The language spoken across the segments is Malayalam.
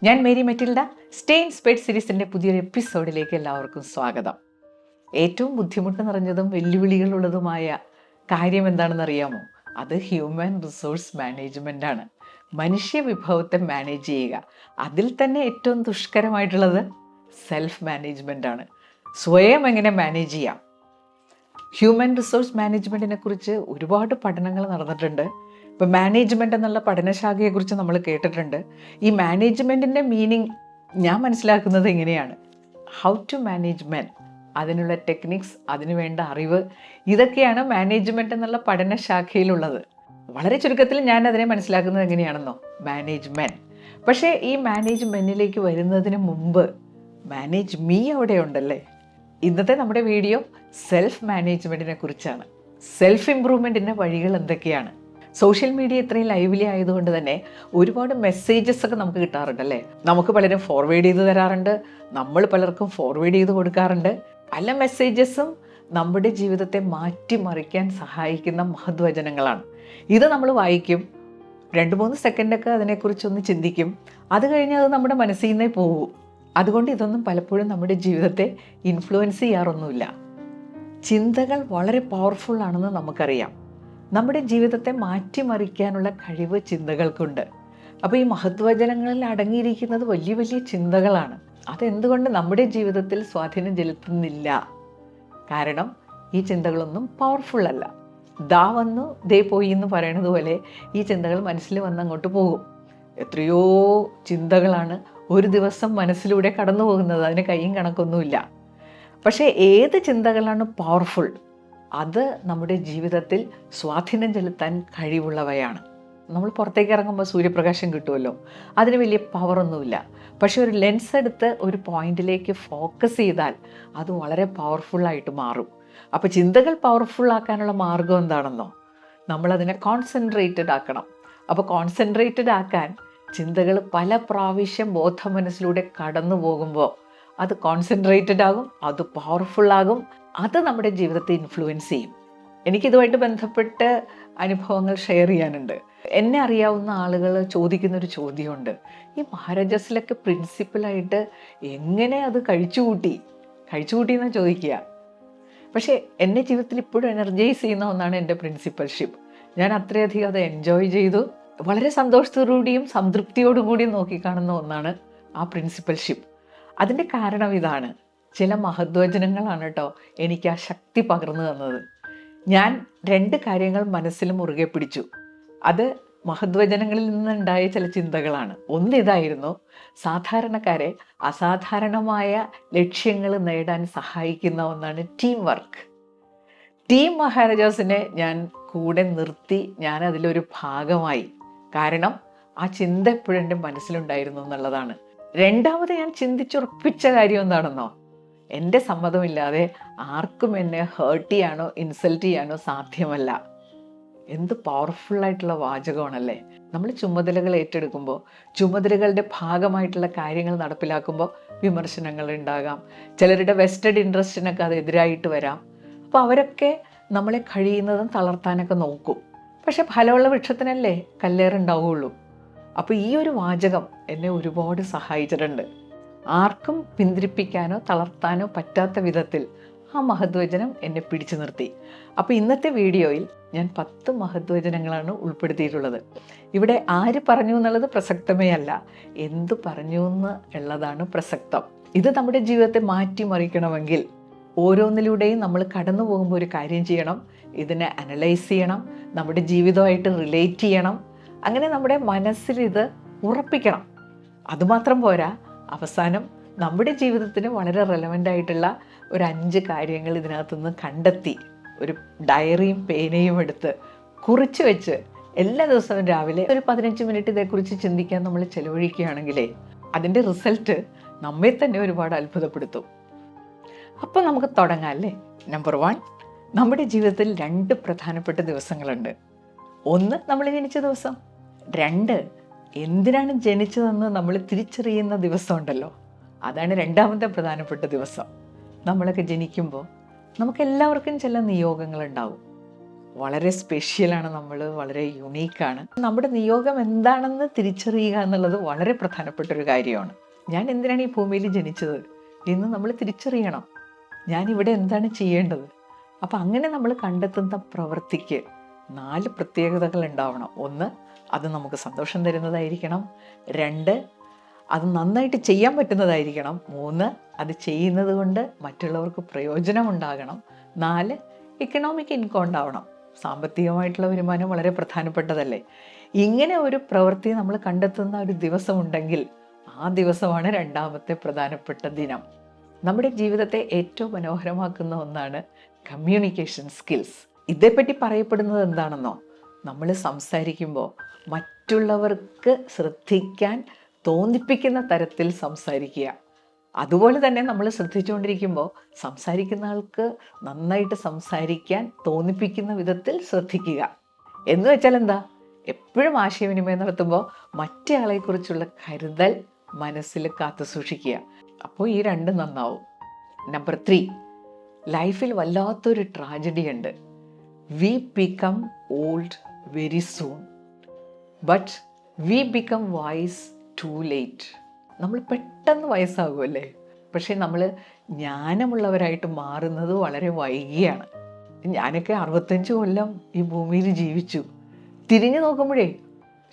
ഞാൻ മേരി മറ്റിൽഡ. സ്റ്റേ ഇൻസ്പയർഡ് സീരീസിൻ്റെ പുതിയൊരു എപ്പിസോഡിലേക്ക് എല്ലാവർക്കും സ്വാഗതം. ഏറ്റവും ബുദ്ധിമുട്ട് നിറഞ്ഞതും വെല്ലുവിളികളുള്ളതുമായ കാര്യം എന്താണെന്ന് അറിയാമോ? അത് ഹ്യൂമൻ റിസോഴ്സ് മാനേജ്മെൻ്റ് ആണ്. മനുഷ്യ വിഭവത്തെ മാനേജ് ചെയ്യുക. അതിൽ തന്നെ ഏറ്റവും ദുഷ്കരമായിട്ടുള്ളത് സെൽഫ് മാനേജ്മെൻ്റ് ആണ്. സ്വയം എങ്ങനെ മാനേജ് ചെയ്യാം? ഹ്യൂമൻ റിസോഴ്സ് മാനേജ്മെൻറ്റിനെ കുറിച്ച് ഒരുപാട് പഠനങ്ങൾ നടന്നിട്ടുണ്ട്. ഇപ്പോൾ മാനേജ്മെൻ്റ് എന്നുള്ള പഠനശാഖയെക്കുറിച്ച് നമ്മൾ കേട്ടിട്ടുണ്ട്. ഈ മാനേജ്മെൻറ്റിൻ്റെ മീനിങ് ഞാൻ മനസ്സിലാക്കുന്നത് ഇങ്ങനെയാണ്: ഹൗ ടു മാനേജ് മെൻ, അതിനുള്ള ടെക്നിക്സ്, അതിനു വേണ്ട അറിവ്, ഇതൊക്കെയാണ് മാനേജ്മെൻറ്റ് എന്നുള്ള പഠനശാഖയിലുള്ളത്. വളരെ ചുരുക്കത്തിൽ ഞാൻ അതിനെ മനസ്സിലാക്കുന്നത് എങ്ങനെയാണെന്നോ, മാനേജ് മെൻ. പക്ഷേ ഈ മാനേജ് മെന്നിലേക്ക് വരുന്നതിന് മുമ്പ് മാനേജ് മീ അവിടെ ഉണ്ടല്ലേ. ഇന്നത്തെ നമ്മുടെ വീഡിയോ സെൽഫ് മാനേജ്മെൻറ്റിനെ കുറിച്ചാണ്. സെൽഫ് ഇംപ്രൂവ്മെൻറ്റിൻ്റെ വഴികൾ എന്തൊക്കെയാണ്? സോഷ്യൽ മീഡിയ ഇത്രയും ലൈവ്ലി ആയതുകൊണ്ട് തന്നെ ഒരുപാട് മെസ്സേജസ് ഒക്കെ നമുക്ക് കിട്ടാറുണ്ടല്ലേ. നമുക്ക് പലരും ഫോർവേഡ് ചെയ്ത് തരാറുണ്ട്, നമ്മൾ പലർക്കും ഫോർവേഡ് ചെയ്ത് കൊടുക്കാറുണ്ട്. പല മെസ്സേജസും നമ്മുടെ ജീവിതത്തെ മാറ്റിമറിക്കാൻ സഹായിക്കുന്ന മഹദ്വചനങ്ങളാണ്. ഇത് നമ്മൾ വായിക്കും, 2-3 സെക്കൻഡൊക്കെ അതിനെക്കുറിച്ചൊന്ന് ചിന്തിക്കും, അത് കഴിഞ്ഞ് അത് നമ്മുടെ മനസ്സിൽ നിന്നേ പോകും. അതുകൊണ്ട് ഇതൊന്നും പലപ്പോഴും നമ്മുടെ ജീവിതത്തെ ഇൻഫ്ലുവൻസ് ചെയ്യാറൊന്നുമില്ല. ചിന്തകൾ വളരെ പവർഫുൾ ആണെന്ന് നമുക്കറിയാം. നമ്മുടെ ജീവിതത്തെ മാറ്റിമറിക്കാനുള്ള കഴിവ് ചിന്തകൾക്കുണ്ട്. അപ്പോൾ ഈ മഹത്വചനങ്ങളിൽ അടങ്ങിയിരിക്കുന്നത് വലിയ വലിയ ചിന്തകളാണ്. അതെന്തുകൊണ്ട് നമ്മുടെ ജീവിതത്തിൽ സ്വാധീനം ചെലുത്തുന്നില്ല? കാരണം ഈ ചിന്തകളൊന്നും പവർഫുള്ളല്ല. ദാ വന്നു ദേ പോയി എന്ന് പറയുന്നത് പോലെ ഈ ചിന്തകൾ മനസ്സിൽ വന്ന് അങ്ങോട്ട് പോകും. എത്രയോ ചിന്തകളാണ് ഒരു ദിവസം മനസ്സിലൂടെ കടന്നു പോകുന്നത്. അതിന് കയ്യും കണക്കൊന്നുമില്ല. പക്ഷേ ഏത് ചിന്തകളാണ് പവർഫുൾ, അത് നമ്മുടെ ജീവിതത്തിൽ സ്വാധീനം ചെലുത്താൻ കഴിവുള്ളവയാണ്. നമ്മൾ പുറത്തേക്ക് ഇറങ്ങുമ്പോൾ സൂര്യപ്രകാശം കിട്ടുമല്ലോ, അതിന് വലിയ പവറൊന്നുമില്ല. പക്ഷേ ഒരു ലെൻസ് എടുത്ത് ഒരു പോയിന്റിലേക്ക് ഫോക്കസ് ചെയ്താൽ അത് വളരെ പവർഫുള്ളായിട്ട് മാറും. അപ്പോൾ ചിന്തകൾ പവർഫുള്ളാക്കാനുള്ള മാർഗം എന്താണെന്നോ, നമ്മളതിനെ കോൺസെൻട്രേറ്റഡ് ആക്കണം. അപ്പോൾ കോൺസെൻട്രേറ്റഡ് ആക്കാൻ ചിന്തകൾ പല പ്രാവശ്യം ബോധ മനസ്സിലൂടെ കടന്നു പോകുമ്പോൾ അത് കോൺസെൻട്രേറ്റഡ് ആകും, അത് പവർഫുള്ളാകും, അത് നമ്മുടെ ജീവിതത്തെ ഇൻഫ്ലുവൻസ് ചെയ്യും. എനിക്കിതുമായിട്ട് ബന്ധപ്പെട്ട് അനുഭവങ്ങൾ ഷെയർ ചെയ്യാനുണ്ട്. എന്നെ അറിയാവുന്ന ആളുകൾ ചോദിക്കുന്നൊരു ചോദ്യമുണ്ട്: ഈ മഹാരാജാസിലൊക്കെ പ്രിൻസിപ്പലായിട്ട് എങ്ങനെ അത് കഴിച്ചുകൂട്ടി എന്നാണ് ചോദിക്കുക. പക്ഷേ എൻ്റെ ജീവിതത്തിൽ ഇപ്പോഴും എനർജൈസ് ചെയ്യുന്ന ഒന്നാണ് എൻ്റെ പ്രിൻസിപ്പൽഷിപ്പ്. ഞാൻ അത്രയധികം അത് എൻജോയ് ചെയ്തു. വളരെ സന്തോഷത്തോടുകൂടിയും സംതൃപ്തിയോടും കൂടിയും നോക്കിക്കാണുന്ന ഒന്നാണ് ആ പ്രിൻസിപ്പൽഷിപ്പ്. അതിൻ്റെ കാരണം ഇതാണ്: ചില മഹദ്വചനങ്ങളാണ് കേട്ടോ എനിക്ക് ആ ശക്തി പകർന്നു തന്നത്. ഞാൻ 2 കാര്യങ്ങൾ മനസ്സിൽ മുറുകെ പിടിച്ചു. അത് മഹദ്വചനങ്ങളിൽ നിന്നുണ്ടായ ചില ചിന്തകളാണ്. ഒന്നിതായിരുന്നു: സാധാരണക്കാരെ അസാധാരണമായ ലക്ഷ്യങ്ങൾ നേടാൻ സഹായിക്കുന്ന ഒന്നാണ് ടീം വർക്ക്. ടീം മഹാരാജാസിനെ ഞാൻ കൂടെ നിർത്തി, ഞാൻ അതിലൊരു ഭാഗമായി. കാരണം ആ ചിന്ത എപ്പോഴും എൻ്റെ മനസ്സിലുണ്ടായിരുന്നു എന്നുള്ളതാണ്. രണ്ടാമത് ഞാൻ ചിന്തിച്ചുറപ്പിച്ച കാര്യം എന്താണെന്നോ, എൻ്റെ സമ്മതമില്ലാതെ ആർക്കും എന്നെ ഹേർട്ട് ചെയ്യാനോ ഇൻസൾട്ട് ചെയ്യാനോ സാധ്യമല്ല. എന്ത് പവർഫുള്ളായിട്ടുള്ള വാചകമാണല്ലേ. നമ്മൾ ചുമതലകൾ ഏറ്റെടുക്കുമ്പോൾ, ചുമതലകളുടെ ഭാഗമായിട്ടുള്ള കാര്യങ്ങൾ നടപ്പിലാക്കുമ്പോൾ വിമർശനങ്ങൾ ഉണ്ടാകാം. ചിലരുടെ വെസ്റ്റഡ് ഇൻട്രസ്റ്റിനൊക്കെ അത് എതിരായിട്ട് വരാം. അപ്പോൾ അവരൊക്കെ നമ്മളെ കഴിയുന്നതും തളർത്താനൊക്കെ നോക്കും. പക്ഷെ ഫലമുള്ള വൃക്ഷത്തിനല്ലേ കല്ലേറുണ്ടാവുകയുള്ളൂ. അപ്പോൾ ഈ ഒരു വാചകം എന്നെ ഒരുപാട് സഹായിച്ചിട്ടുണ്ട്. ആർക്കും പിന്തിരിപ്പിക്കാനോ തളർത്താനോ പറ്റാത്ത വിധത്തിൽ ആ മഹദ്വചനം എന്നെ പിടിച്ചു നിർത്തി. അപ്പോൾ ഇന്നത്തെ വീഡിയോയിൽ ഞാൻ 10 മഹദ്വചനങ്ങളാണ് ഉൾപ്പെടുത്തിയിട്ടുള്ളത്. ഇവിടെ ആര് പറഞ്ഞു എന്നുള്ളത് പ്രസക്തമേ അല്ല, എന്തു പറഞ്ഞു എന്നുള്ളതാണ് പ്രസക്തം. ഇത് നമ്മുടെ ജീവിതത്തെ മാറ്റിമറിക്കണമെങ്കിൽ ഓരോന്നിലൂടെയും നമ്മൾ കടന്നു പോകുമ്പോൾ ഒരു കാര്യം ചെയ്യണം: ഇതിനെ അനലൈസ് ചെയ്യണം, നമ്മുടെ ജീവിതമായിട്ട് റിലേറ്റ് ചെയ്യണം. അങ്ങനെ നമ്മുടെ മനസ്സിൽ ഇത് ഉറപ്പിക്കണം. അതുമാത്രം പോരാ, അവസാനം നമ്മുടെ ജീവിതത്തിന് വളരെ റെലവൻ്റ് ആയിട്ടുള്ള ഒരു 5 കാര്യങ്ങൾ ഇതിനകത്തുനിന്ന് കണ്ടെത്തി ഒരു ഡയറിയും പേനയും എടുത്ത് കുറിച്ച് വെച്ച് എല്ലാ ദിവസവും രാവിലെ ഒരു 15 മിനിറ്റ് ഇതേക്കുറിച്ച് ചിന്തിക്കാൻ നമ്മൾ ചെലവഴിക്കുകയാണെങ്കിലേ അതിൻ്റെ റിസൾട്ട് നമ്മെ തന്നെ ഒരുപാട് അത്ഭുതപ്പെടുത്തും. അപ്പോൾ നമുക്ക് തുടങ്ങാം അല്ലേ. നമ്പർ 1, നമ്മുടെ ജീവിതത്തിൽ 2 പ്രധാനപ്പെട്ട ദിവസങ്ങളുണ്ട്. 1, നമ്മൾ ജനിച്ച ദിവസം. 2, എന്തിനാണ് ജനിച്ചതെന്ന് നമ്മൾ തിരിച്ചറിയുന്ന ദിവസമുണ്ടല്ലോ, അതാണ് 2ാമത്തെ പ്രധാനപ്പെട്ട ദിവസം. നമ്മളൊക്കെ ജനിക്കുമ്പോൾ നമുക്കെല്ലാവർക്കും ചില നിയോഗങ്ങളുണ്ടാവും. വളരെ സ്പെഷ്യലാണ്, നമ്മൾ വളരെ യുണീക്കാണ്. നമ്മുടെ നിയോഗം എന്താണെന്ന് തിരിച്ചറിയുക എന്നുള്ളത് വളരെ പ്രധാനപ്പെട്ടൊരു കാര്യമാണ്. ഞാൻ എന്തിനാണ് ഈ ഭൂമിയിൽ ജനിച്ചത് എന്ന് നമ്മൾ തിരിച്ചറിയണം. ഞാനിവിടെ എന്താണ് ചെയ്യേണ്ടത്? അപ്പം അങ്ങനെ നമ്മൾ കണ്ടെത്തുന്ന പ്രവൃത്തിക്ക് 4 പ്രത്യേകതകൾ ഉണ്ടാവണം. 1, അത് നമുക്ക് സന്തോഷം തരുന്നതായിരിക്കണം. 2, അത് നന്നായിട്ട് ചെയ്യാൻ പറ്റുന്നതായിരിക്കണം. 3, അത് ചെയ്യുന്നത് കൊണ്ട് മറ്റുള്ളവർക്ക് പ്രയോജനമുണ്ടാകണം. 4, ഇക്കണോമിക് ഇൻകം ഉണ്ടാവണം. സാമ്പത്തികമായിട്ടുള്ള വരുമാനം വളരെ പ്രധാനപ്പെട്ടതല്ലേ. ഇങ്ങനെ ഒരു പ്രവൃത്തി നമ്മൾ കണ്ടെത്തുന്ന ഒരു ദിവസമുണ്ടെങ്കിൽ ആ ദിവസമാണ് 2ാമത്തെ പ്രധാനപ്പെട്ട ദിനം. നമ്മുടെ ജീവിതത്തെ ഏറ്റവും മനോഹരമാക്കുന്ന ഒന്നാണ് കമ്മ്യൂണിക്കേഷൻ സ്കിൽസ്. ഇതേപ്പറ്റി പറയപ്പെടുന്നത് എന്താണെന്നോ, നമ്മൾ സംസാരിക്കുമ്പോൾ മറ്റുള്ളവർക്ക് ശ്രദ്ധിക്കാൻ തോന്നിപ്പിക്കുന്ന തരത്തിൽ സംസാരിക്കുക. അതുപോലെ തന്നെ നമ്മൾ ശ്രദ്ധിച്ചുകൊണ്ടിരിക്കുമ്പോൾ സംസാരിക്കുന്ന ആൾക്ക് നന്നായിട്ട് സംസാരിക്കാൻ തോന്നിപ്പിക്കുന്ന വിധത്തിൽ ശ്രദ്ധിക്കുക. എന്ന് വെച്ചാൽ എന്താ, എപ്പോഴും ആശയവിനിമയം നടത്തുമ്പോൾ മറ്റേ ആളെക്കുറിച്ചുള്ള കരുതൽ മനസ്സിൽ കാത്തു സൂക്ഷിക്കുക. അപ്പോൾ ഈ 2 നന്നാവും. നമ്പർ 3, ലൈഫിൽ വല്ലാത്തൊരു ട്രാജഡി ഉണ്ട്. We become old very soon, but we become wise too late. നമ്മൾ പെട്ടെന്ന് വയസ്സാകുമല്ലേ, പക്ഷേ നമ്മൾ ജ്ഞാനമുള്ളവരായിട്ട് മാറുന്നത് വളരെ വൈകിയാണ്. ഞാനൊക്കെ 65 കൊല്ലം ഈ ഭൂമിയിൽ ജീവിച്ചു. തിരിഞ്ഞു നോക്കുമ്പോഴേ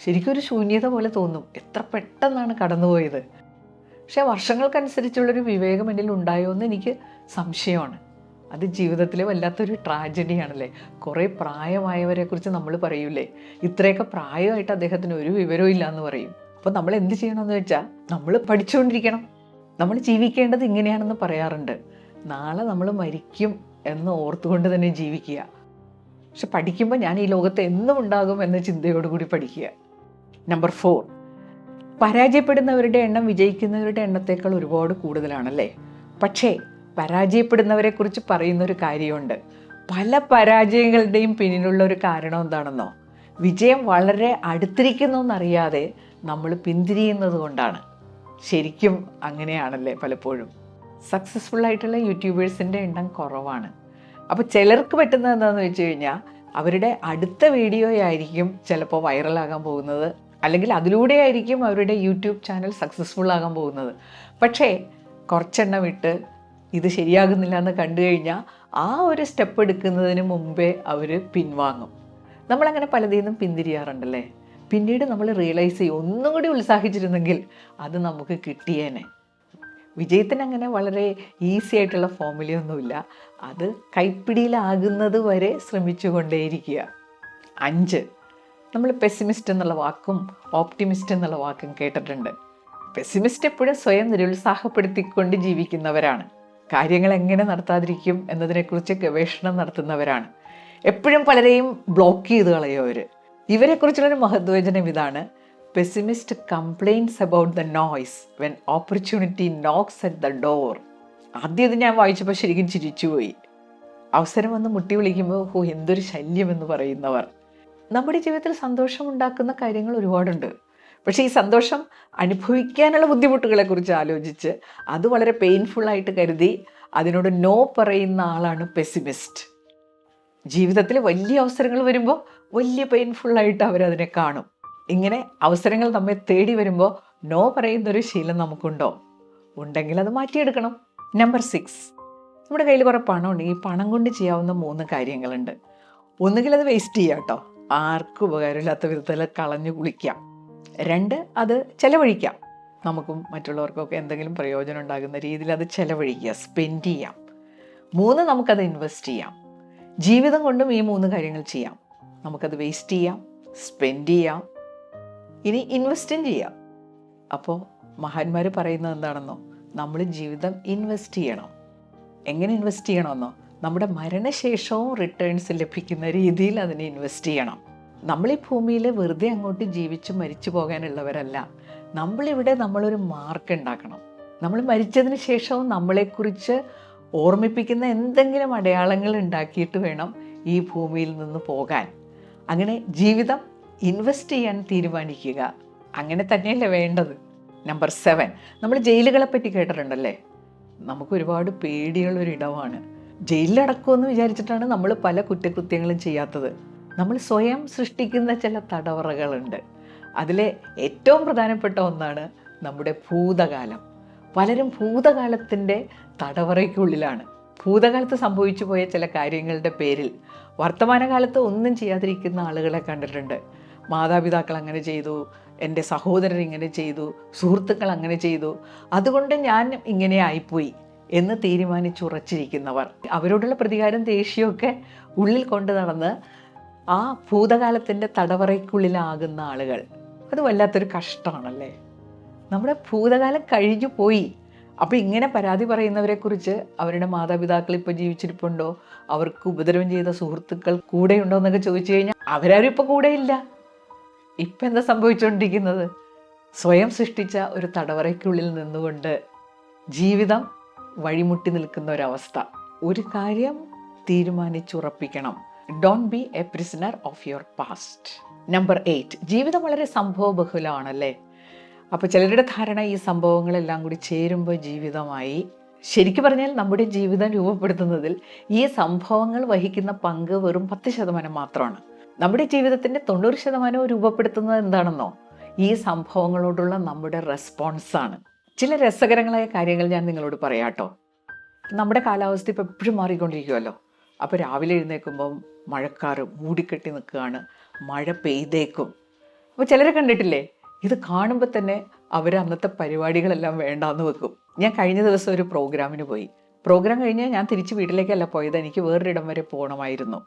ശരിക്കും ഒരു ശൂന്യത പോലെ തോന്നും, എത്ര പെട്ടെന്നാണ് കടന്നുപോയത്. പക്ഷെ വർഷങ്ങൾക്കനുസരിച്ചുള്ളൊരു വിവേകം എന്നിൽ ഉണ്ടായോ എന്ന് എനിക്ക് സംശയമാണ്. അത് ജീവിതത്തിലെ വല്ലാത്തൊരു ട്രാജഡിയാണല്ലേ. കുറേ പ്രായമായവരെക്കുറിച്ച് നമ്മൾ പറയൂലേ, ഇത്രയൊക്കെ പ്രായമായിട്ട് അദ്ദേഹത്തിന് ഒരു വിവരവും ഇല്ല എന്ന് പറയും. അപ്പോൾ നമ്മൾ എന്ത് ചെയ്യണമെന്ന് വെച്ചാൽ, നമ്മൾ പഠിച്ചുകൊണ്ടിരിക്കണം. നമ്മൾ ജീവിക്കേണ്ടത് ഇങ്ങനെയാണെന്ന് പറയാറുണ്ട്. നാളെ നമ്മൾ മരിക്കും എന്ന് ഓർത്തുകൊണ്ട് തന്നെ ജീവിക്കുക. പക്ഷെ പഠിക്കുമ്പോൾ ഞാൻ ഈ ലോകത്ത് എന്നും ഉണ്ടാകും എന്ന ചിന്തയോടുകൂടി പഠിക്കുക. നമ്പർ 4, പരാജയപ്പെടുന്നവരുടെ എണ്ണം വിജയിക്കുന്നവരുടെ എണ്ണത്തേക്കാൾ ഒരുപാട് കൂടുതലാണല്ലേ. പക്ഷേ പരാജയപ്പെടുന്നവരെക്കുറിച്ച് പറയുന്നൊരു കാര്യമുണ്ട്. പല പരാജയങ്ങളുടെയും പിന്നിലുള്ള ഒരു കാരണം എന്താണെന്നോ, വിജയം വളരെ അടുത്തിരിക്കുന്നു എന്നറിയാതെ നമ്മൾ പിന്തിരിയുന്നത് കൊണ്ടാണ്. ശരിക്കും അങ്ങനെയാണല്ലേ പലപ്പോഴും. സക്സസ്ഫുള്ളായിട്ടുള്ള യൂട്യൂബേഴ്സിൻ്റെ എണ്ണം കുറവാണ്. അപ്പോൾ ചിലർക്ക് പറ്റുന്നത് എന്താണെന്ന് വെച്ച് കഴിഞ്ഞാൽ, അവരുടെ അടുത്ത വീഡിയോ ആയിരിക്കും ചിലപ്പോൾ വൈറലാകാൻ പോകുന്നത്, അല്ലെങ്കിൽ അതിലൂടെ ആയിരിക്കും അവരുടെ യൂട്യൂബ് ചാനൽ സക്സസ്ഫുൾ ആകാൻ പോകുന്നത്. പക്ഷേ കുറച്ചെണ്ണം ഇട്ട് ഇത് ശരിയാകുന്നില്ല എന്ന് കണ്ടു കഴിഞ്ഞാൽ ആ ഒരു സ്റ്റെപ്പ് എടുക്കുന്നതിന് മുമ്പേ അവർ പിൻവാങ്ങും. നമ്മളങ്ങനെ പലതിന്നും പിന്തിരിയാറുണ്ടല്ലേ. പിന്നീട് നമ്മൾ റിയലൈസ് ചെയ്യും, ഒന്നും കൂടി ഉത്സാഹിച്ചിരുന്നെങ്കിൽ അത് നമുക്ക് കിട്ടിയേനെ. വിജയത്തിന് അങ്ങനെ വളരെ ഈസി ആയിട്ടുള്ള ഫോർമുലയൊന്നുമില്ല. അത് കൈപ്പിടിയിലാകുന്നത് വരെ ശ്രമിച്ചു കൊണ്ടേയിരിക്കുക. 5, നമ്മൾ പെസിമിസ്റ്റ് എന്നുള്ള വാക്കും ഓപ്റ്റിമിസ്റ്റ് എന്നുള്ള വാക്കും കേട്ടിട്ടുണ്ട്. പെസിമിസ്റ്റ് എപ്പോഴും സ്വയം നിരുത്സാഹപ്പെടുത്തിക്കൊണ്ട് ജീവിക്കുന്നവരാണ്. കാര്യങ്ങൾ എങ്ങനെ നടത്താതിരിക്കും എന്നതിനെക്കുറിച്ച് ഗവേഷണം നടത്തുന്നവരാണ്. എപ്പോഴും പലരെയും ബ്ലോക്ക് ചെയ്ത് കളയുമവർ. ഇവരെക്കുറിച്ചുള്ളൊരു മഹത്വചനം ഇതാണ്: pessimist complains about the noise when opportunity Knox at the door. ആദ്യം ഇത് ഞാൻ വായിച്ചപ്പോൾ ശരിക്കും ചിരിച്ചുപോയി. അവസരം വന്ന് മുട്ടി വിളിക്കുമ്പോൾ എന്തൊരു ശല്യമെന്ന് പറയുന്നവർ. നമ്മുടെ ജീവിതത്തിൽ സന്തോഷമുണ്ടാക്കുന്ന കാര്യങ്ങൾ ഒരുപാടുണ്ട്. പക്ഷേ ഈ സന്തോഷം അനുഭവിക്കാനുള്ള ബുദ്ധിമുട്ടുകളെക്കുറിച്ച് ആലോചിച്ച് അത് വളരെ പെയിൻഫുള്ളായിട്ട് കരുതി അതിനോട് നോ പറയുന്ന ആളാണ് പെസിമിസ്റ്റ്. ജീവിതത്തിൽ വലിയ അവസരങ്ങൾ വരുമ്പോൾ വലിയ പെയിൻഫുള്ളായിട്ട് അവരതിനെ കാണും. ഇങ്ങനെ അവസരങ്ങൾ നമ്മെ തേടി വരുമ്പോൾ നോ പറയുന്നൊരു ശീലം നമുക്കുണ്ടോ? ഉണ്ടെങ്കിൽ അത് മാറ്റിയെടുക്കണം. നമ്പർ 6, നമ്മുടെ കയ്യിൽ കുറേ പണം ഉണ്ടെങ്കിൽ പണം കൊണ്ട് ചെയ്യാവുന്ന 3 കാര്യങ്ങളുണ്ട്. ഒന്നുകിൽ അത് വേസ്റ്റ് ചെയ്യാം കേട്ടോ, ആർക്കും ഉപകാരമില്ലാത്ത വിധത്തിൽ കളഞ്ഞു കുളിക്കാം. 2, അത് ചെലവഴിക്കാം, നമുക്കും മറ്റുള്ളവർക്കൊക്കെ എന്തെങ്കിലും പ്രയോജനം ഉണ്ടാകുന്ന രീതിയിൽ അത് ചെലവഴിക്കുക, സ്പെൻഡ് ചെയ്യാം. 3, നമുക്കത് ഇൻവെസ്റ്റ് ചെയ്യാം. ജീവിതം കൊണ്ടും ഈ 3 കാര്യങ്ങൾ ചെയ്യാം. നമുക്കത് വേസ്റ്റ് ചെയ്യാം, സ്പെൻഡ് ചെയ്യാം, ഇനി ഇൻവെസ്റ്റും ചെയ്യാം. അപ്പോൾ മഹാന്മാർ പറയുന്നത് എന്താണെന്നോ, നമ്മൾ ജീവിതം ഇൻവെസ്റ്റ് ചെയ്യണം. എങ്ങനെ ഇൻവെസ്റ്റ് ചെയ്യണമെന്നോ, നമ്മുടെ മരണശേഷവും റിട്ടേൺസ് ലഭിക്കുന്ന രീതിയിൽ അതിനെ ഇൻവെസ്റ്റ് ചെയ്യണം. നമ്മളീ ഭൂമിയിൽ വെറുതെ അങ്ങോട്ട് ജീവിച്ച് മരിച്ചു പോകാനുള്ളവരല്ല. നമ്മളൊരു മാർക്ക് ഉണ്ടാക്കണം. നമ്മൾ മരിച്ചതിന് ശേഷവും നമ്മളെക്കുറിച്ച് ഓർമ്മിപ്പിക്കുന്ന എന്തെങ്കിലും അടയാളങ്ങൾ ഉണ്ടാക്കിയിട്ട് വേണം ഈ ഭൂമിയിൽ നിന്ന് പോകാൻ. അങ്ങനെ ജീവിതം ഇൻവെസ്റ്റ് ചെയ്യാൻ തീരുമാനിക്കുക. അങ്ങനെ തന്നെയല്ലേ വേണ്ടത്. നമ്പർ 7, നമ്മൾ ജയിലുകളെ പറ്റി കേട്ടിട്ടുണ്ടല്ലേ. നമുക്കൊരുപാട് പേടിയുള്ളൊരിടമാണ്. ജയിലിലടക്കുമെന്ന് വിചാരിച്ചിട്ടാണ് നമ്മൾ പല കുറ്റകൃത്യങ്ങളും ചെയ്യാത്തത്. നമ്മൾ സ്വയം സൃഷ്ടിക്കുന്ന ചില തടവറകളുണ്ട്. അതിലെ ഏറ്റവും പ്രധാനപ്പെട്ട ഒന്നാണ് നമ്മുടെ ഭൂതകാലം. പലരും ഭൂതകാലത്തിൻ്റെ തടവറയ്ക്കുള്ളിലാണ്. ഭൂതകാലത്ത് സംഭവിച്ചു പോയ ചില കാര്യങ്ങളുടെ പേരിൽ വർത്തമാനകാലത്ത് ഒന്നും ചെയ്യാതിരിക്കുന്ന ആളുകളെ കണ്ടിട്ടുണ്ട്. മാതാപിതാക്കൾ അങ്ങനെ ചെയ്തു, എൻ്റെ സഹോദരൻ ഇങ്ങനെ ചെയ്തു, സുഹൃത്തുക്കൾ അങ്ങനെ ചെയ്തു, അതുകൊണ്ട് ഞാൻ ഇങ്ങനെ ആയിപ്പോയി എന്ന് തീരുമാനിച്ചുറച്ചിരിക്കുന്നവർ, അവരോടുള്ള പ്രതികാരം ദേഷ്യമൊക്കെ ഉള്ളിൽ കൊണ്ട് നടന്ന് ആ ഭൂതകാലത്തിൻ്റെ തടവറയ്ക്കുള്ളിലാകുന്ന ആളുകൾ. അത് വല്ലാത്തൊരു കഷ്ടമാണല്ലേ. നമ്മുടെ ഭൂതകാലം കഴിഞ്ഞു പോയി. അപ്പോൾ ഇങ്ങനെ പരാതി പറയുന്നവരെക്കുറിച്ച് അവരുടെ മാതാപിതാക്കൾ ഇപ്പോൾ ജീവിച്ചിരിപ്പുണ്ടോ, അവർക്ക് ഉപദ്രവം ചെയ്ത സുഹൃത്തുക്കൾ കൂടെയുണ്ടോ എന്നൊക്കെ ചോദിച്ചു കഴിഞ്ഞാൽ അവരാരും ഇപ്പോൾ കൂടെയില്ല. ഇപ്പം എന്താ സംഭവിച്ചുകൊണ്ടിരിക്കുന്നത്? സ്വയം സൃഷ്ടിച്ച ഒരു തടവറയ്ക്കുള്ളിൽ നിന്നുകൊണ്ട് ജീവിതം വഴിമുട്ടി നിൽക്കുന്ന ഒരവസ്ഥ. ഒരു കാര്യം തീരുമാനിച്ചുറപ്പിക്കണം. Don't be a prisoner of your past. Number 8, ജീവിതം വളരെ സംഭവബഹുലമാണല്ലേ. അപ്പോൾ ചിലരുടെ ധാരണ ഈ സംഭവങ്ങളെല്ലാം കൂടി ചേരുമ്പോൾ ജീവിതമായി. ശരിക്കും പറഞ്ഞാൽ നമ്മുടെ ജീവിതം രൂപപ്പെടുത്തുന്നതിൽ ഈ സംഭവങ്ങൾ വഹിക്കുന്ന പങ്ക് വെറും 10% മാത്രമാണ്. നമ്മുടെ ജീവിതത്തിൻ്റെ 90% രൂപപ്പെടുത്തുന്നത് എന്താണെന്നോ, ഈ സംഭവങ്ങളോടുള്ള നമ്മുടെ റെസ്പോൺസാണ്. ചില രസകരങ്ങളായ കാര്യങ്ങൾ ഞാൻ നിങ്ങളോട് പറയാട്ടോ. നമ്മുടെ കാലാവസ്ഥ ഇപ്പോൾ എപ്പോഴും മാറിക്കൊണ്ടിരിക്കുമല്ലോ. അപ്പോൾ രാവിലെ എഴുന്നേൽക്കുമ്പം മഴക്കാറ് മൂടിക്കെട്ടി നിൽക്കുകയാണ്, മഴ പെയ്തേക്കും. അപ്പോൾ ചിലരെ കണ്ടിട്ടില്ലേ, ഇത് കാണുമ്പോൾ തന്നെ അവർ അന്നത്തെ പരിപാടികളെല്ലാം വേണ്ടാന്ന് വെക്കും. ഞാൻ കഴിഞ്ഞ ദിവസം ഒരു പ്രോഗ്രാമിന് പോയി. പ്രോഗ്രാം കഴിഞ്ഞ് ഞാൻ തിരിച്ച് വീട്ടിലേക്കല്ല പോയത്, എനിക്ക് വേറൊരിടം വരെ പോകണമായിരുന്നു.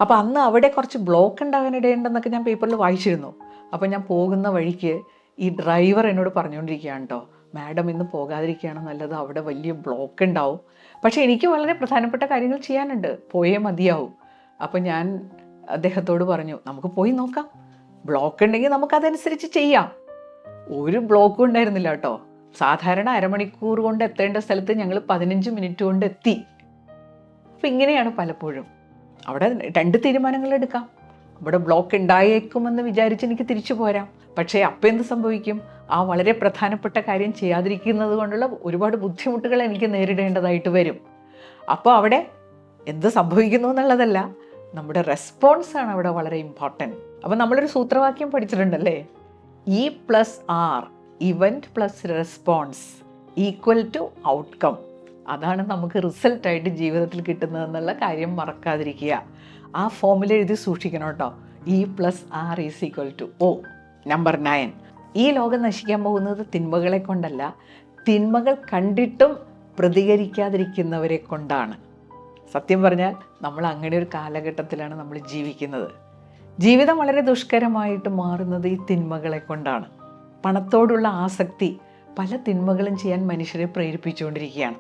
അപ്പോൾ അന്ന് അവിടെ കുറച്ച് ബ്ലോക്ക് ഉണ്ടാകാനിടയുണ്ടെന്നൊക്കെ ഞാൻ പേപ്പറിൽ വായിച്ചിരുന്നു. അപ്പോൾ ഞാൻ പോകുന്ന വഴിക്ക് ഈ ഡ്രൈവർ എന്നോട് പറഞ്ഞുകൊണ്ടിരിക്കുകയാണ് കേട്ടോ, മാഡം ഇന്ന് പോകാതിരിക്കുകയാണ് നല്ലത്, അവിടെ വലിയ ബ്ലോക്ക് ഉണ്ടാവും. പക്ഷേ എനിക്ക് വളരെ പ്രധാനപ്പെട്ട കാര്യങ്ങൾ ചെയ്യാനുണ്ട്, പോയേ മതിയാവും. അപ്പോൾ ഞാൻ അദ്ദേഹത്തോട് പറഞ്ഞു, നമുക്ക് പോയി നോക്കാം, ബ്ലോക്ക് ഉണ്ടെങ്കിൽ നമുക്കതനുസരിച്ച് ചെയ്യാം. ഒരു ബ്ലോക്കും ഉണ്ടായിരുന്നില്ല കേട്ടോ. സാധാരണ അരമണിക്കൂർ കൊണ്ട് എത്തേണ്ട സ്ഥലത്ത് ഞങ്ങൾ 15 മിനിറ്റ് കൊണ്ട് എത്തി. അപ്പം ഇങ്ങനെയാണ് പലപ്പോഴും. അവിടെ 2 തീരുമാനങ്ങൾ എടുക്കാം. ഇവിടെ ബ്ലോക്ക് ഉണ്ടായേക്കുമെന്ന് വിചാരിച്ച് എനിക്ക് തിരിച്ചു പോരാം. പക്ഷേ അപ്പം എന്ത് സംഭവിക്കും? ആ വളരെ പ്രധാനപ്പെട്ട കാര്യം ചെയ്യാതിരിക്കുന്നത് കൊണ്ടുള്ള ഒരുപാട് ബുദ്ധിമുട്ടുകൾ എനിക്ക് നേരിടേണ്ടതായിട്ട് വരും. അപ്പോൾ അവിടെ എന്ത് സംഭവിക്കുന്നു എന്നുള്ളതല്ല, നമ്മുടെ റെസ്പോൺസാണ് അവിടെ വളരെ ഇമ്പോർട്ടൻറ്റ്. അപ്പോൾ നമ്മളൊരു സൂത്രവാക്യം പഠിച്ചിട്ടുണ്ടല്ലേ, E+R, event plus response equal to outcome. അതാണ് നമുക്ക് റിസൾട്ടായിട്ട് ജീവിതത്തിൽ കിട്ടുന്നതെന്നുള്ള കാര്യം മറക്കാതിരിക്കുക. ആ ഫോമിൽ എഴുതി സൂക്ഷിക്കണം കേട്ടോ. E+R = O. നമ്പർ 9, ഈ ലോകം നശിക്കാൻ പോകുന്നത് തിന്മകളെ കൊണ്ടല്ല, തിന്മകൾ കണ്ടിട്ടും പ്രതികരിക്കാതിരിക്കുന്നവരെ കൊണ്ടാണ്. സത്യം പറഞ്ഞാൽ നമ്മൾ അങ്ങനെ ഒരു കാലഘട്ടത്തിലാണ് നമ്മൾ ജീവിക്കുന്നത്. ജീവിതം വളരെ ദുഷ്കരമായിട്ട് മാറുന്നത് ഈ തിന്മകളെ കൊണ്ടാണ്. പണത്തോടുള്ള ആസക്തി പല തിന്മകളും ചെയ്യാൻ മനുഷ്യരെ പ്രേരിപ്പിച്ചുകൊണ്ടിരിക്കുകയാണ്.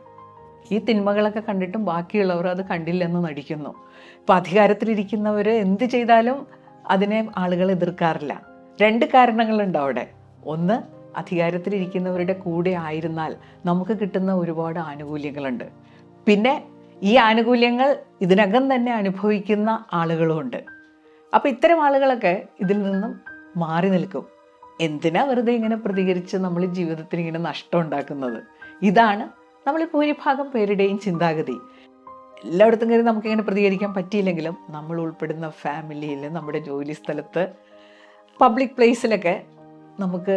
ഈ തിന്മകളൊക്കെ കണ്ടിട്ടും ബാക്കിയുള്ളവർ അത് കണ്ടില്ലെന്ന് നടിക്കുന്നു. ഇപ്പോൾ അധികാരത്തിലിരിക്കുന്നവർ എന്ത് ചെയ്താലും അതിനെ ആളുകൾ എതിർക്കാറില്ല. 2 കാരണങ്ങളുണ്ട് അവിടെ. ഒന്ന്, അധികാരത്തിലിരിക്കുന്നവരുടെ കൂടെ ആയിരുന്നാൽ നമുക്ക് കിട്ടുന്ന ഒരുപാട് ആനുകൂല്യങ്ങളുണ്ട്. പിന്നെ ഈ ആനുകൂല്യങ്ങൾ ഇതിനകം തന്നെ അനുഭവിക്കുന്ന ആളുകളുമുണ്ട്. അപ്പോൾ ഇത്തരം ആളുകളൊക്കെ ഇതിൽ നിന്നും മാറി നിൽക്കും. എന്തിനാ വെറുതെ ഇങ്ങനെ പ്രതികരിച്ച് നമ്മൾ ജീവിതത്തിന് ഇങ്ങനെ നഷ്ടം ഉണ്ടാക്കുന്നത്? ഇതാണ് നമ്മൾ ഭൂരിഭാഗം പേരുടെയും ചിന്താഗതി. എല്ലായിടത്തും കയറി നമുക്കിങ്ങനെ പ്രതികരിക്കാൻ പറ്റിയില്ലെങ്കിലും നമ്മൾ ഉൾപ്പെടുന്ന ഫാമിലിയിൽ, നമ്മുടെ ജോലി സ്ഥലത്ത്, പബ്ലിക് പ്ലേസിലൊക്കെ നമുക്ക്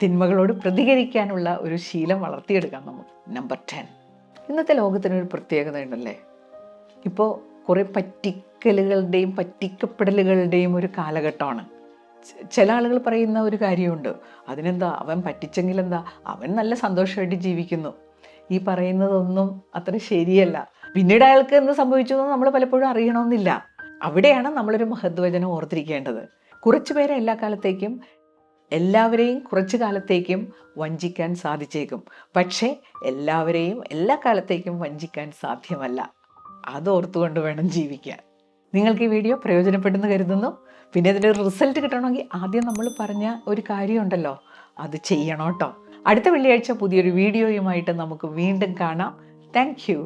തിന്മകളോട് പ്രതികരിക്കാനുള്ള ഒരു ശീലം വളർത്തിയെടുക്കാം നമുക്ക്. നമ്പർ 10, ഇന്നത്തെ ലോകത്തിനൊരു പ്രത്യേകത ഉണ്ടല്ലേ. ഇപ്പോൾ കുറേ പറ്റിക്കലുകളുടെയും പറ്റിക്കപ്പെടലുകളുടെയും ഒരു കാലഘട്ടമാണ്. ചില ആളുകൾ പറയുന്ന ഒരു കാര്യമുണ്ട്, അതിനെന്താ, അവൻ പറ്റിച്ചെങ്കിലെന്താ, അവൻ നല്ല സന്തോഷമായിട്ട് ജീവിക്കുന്നു. ഈ പറയുന്നതൊന്നും അത്ര ശരിയല്ല. പിന്നീട് അയാൾക്ക് എന്ത് സംഭവിച്ചു എന്ന് നമ്മൾ പലപ്പോഴും അറിയണമെന്നില്ല. അവിടെയാണ് നമ്മളൊരു മഹത്വചനം ഓർത്തിരിക്കേണ്ടത്. കുറച്ച് പേരെ എല്ലാ കാലത്തേക്കും, എല്ലാവരെയും കുറച്ച് കാലത്തേക്കും വഞ്ചിക്കാൻ സാധിച്ചേക്കും. പക്ഷേ എല്ലാവരെയും എല്ലാ കാലത്തേക്കും വഞ്ചിക്കാൻ സാധ്യമല്ല. അതോർത്തുകൊണ്ട് വേണം ജീവിക്കാൻ. നിങ്ങൾക്ക് ഈ വീഡിയോ പ്രയോജനപ്പെടുന്നു കരുതുന്നു. പിന്നെ ഇതിൻ്റെ ഒരു റിസൾട്ട് കിട്ടണമെങ്കിൽ ആദ്യം നമ്മൾ പറഞ്ഞ ഒരു കാര്യമുണ്ടല്ലോ, അത് ചെയ്യണം കേട്ടോ. അടുത്ത വെള്ളിയാഴ്ച പുതിയൊരു വീഡിയോയുമായിട്ട് നമുക്ക് വീണ്ടും കാണാം. Thank you.